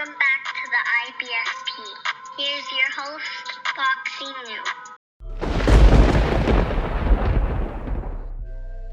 Welcome back to the IBFP. Here's your host, Foxy New.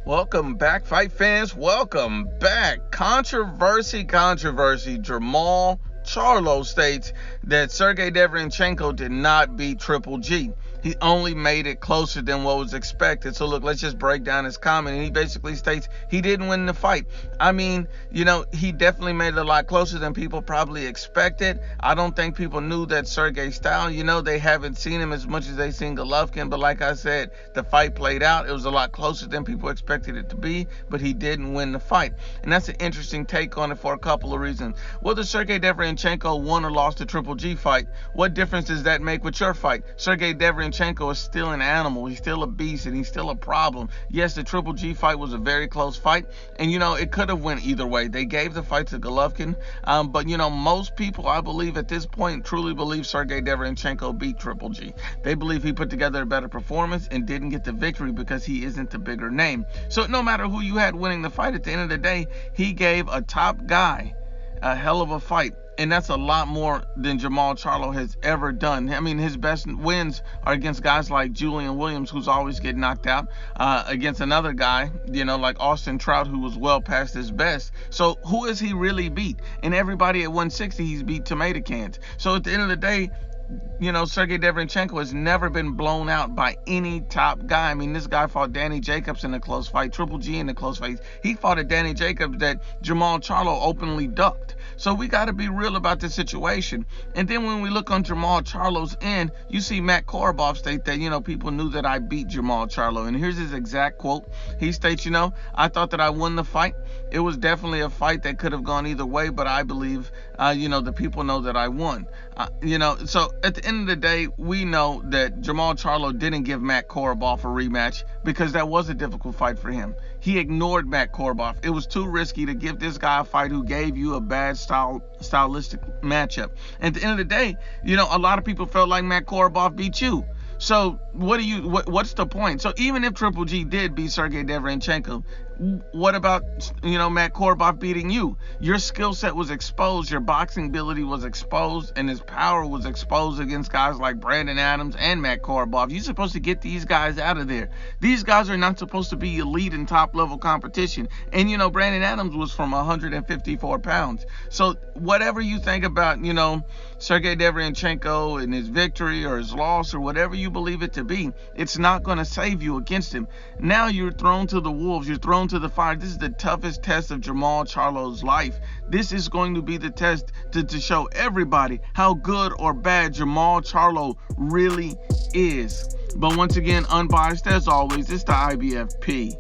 Welcome back, fight fans. Welcome back. Controversy. Jermall Charlo states that Sergey Derevyanchenko did not beat Triple G. He only made it closer than what was expected. So look, let's just break down his comment. And he basically states he didn't win the fight. I mean, he definitely made it a lot closer than people probably expected. I don't think people knew that Sergey's style. They haven't seen him as much as they seen Golovkin. But like I said, the fight played out. It was a lot closer than people expected it to be. But he didn't win the fight. And that's an interesting take on it for a couple of reasons. Whether Sergey Derevyanchenko won or lost the Triple G fight, what difference does that make with your fight? Sergey Derevyanchenko is still an animal. He's still a beast, and he's still a problem. Yes, the Triple G fight was a very close fight, and it could have went either way. They gave the fight to Golovkin, but most people, I believe at this point, truly believe Sergey Derevyanchenko beat Triple G. They believe he put together a better performance and didn't get the victory because he isn't the bigger name. So no matter who you had winning the fight, at the end of the day, he gave a top guy a hell of a fight. And that's a lot more than Jermall Charlo has ever done. I mean, his best wins are against guys like Julian Williams, who's always getting knocked out, against another guy, like Austin Trout, who was well past his best. So who has he really beat? And everybody at 160, he's beat tomato cans. So at the end of the day, Sergey Derevyanchenko has never been blown out by any top guy. I mean, this guy fought Danny Jacobs in a close fight, Triple G in a close fight. He fought a Danny Jacobs that Jermall Charlo openly ducked. So we got to be real about this situation. And then when we look on Jermall Charlo's end, you see Matt Korobov state that, people knew that I beat Jermall Charlo. And here's his exact quote. He states, I thought that I won the fight. It was definitely a fight that could have gone either way, but I believe, the people know that I won. So at the end of the day, we know that Jermall Charlo didn't give Matt Korobov a rematch because that was a difficult fight for him. He ignored Matt Korobov. It was too risky to give this guy a fight who gave you a bad stylistic matchup. At the end of the day, a lot of people felt like Matt Korobov beat you. So what's the point? So even if Triple G did beat Sergey Derevyanchenko, what about, Matt Korobov beating you? Your skill set was exposed, your boxing ability was exposed, and his power was exposed against guys like Brandon Adams and Matt Korobov. You're supposed to get these guys out of there. These guys are not supposed to be elite in top-level competition. And, Brandon Adams was from 154 pounds. So whatever you think about, Sergey Derevyanchenko and his victory or his loss or whatever you believe it to be, it's not going to save you against him. Now you're thrown to the wolves. You're thrown to the fire. This is the toughest test of Jermall Charlo's life. This is going to be the test to show everybody how good or bad Jermall Charlo really is. But once again, unbiased as always, it's the IBFP.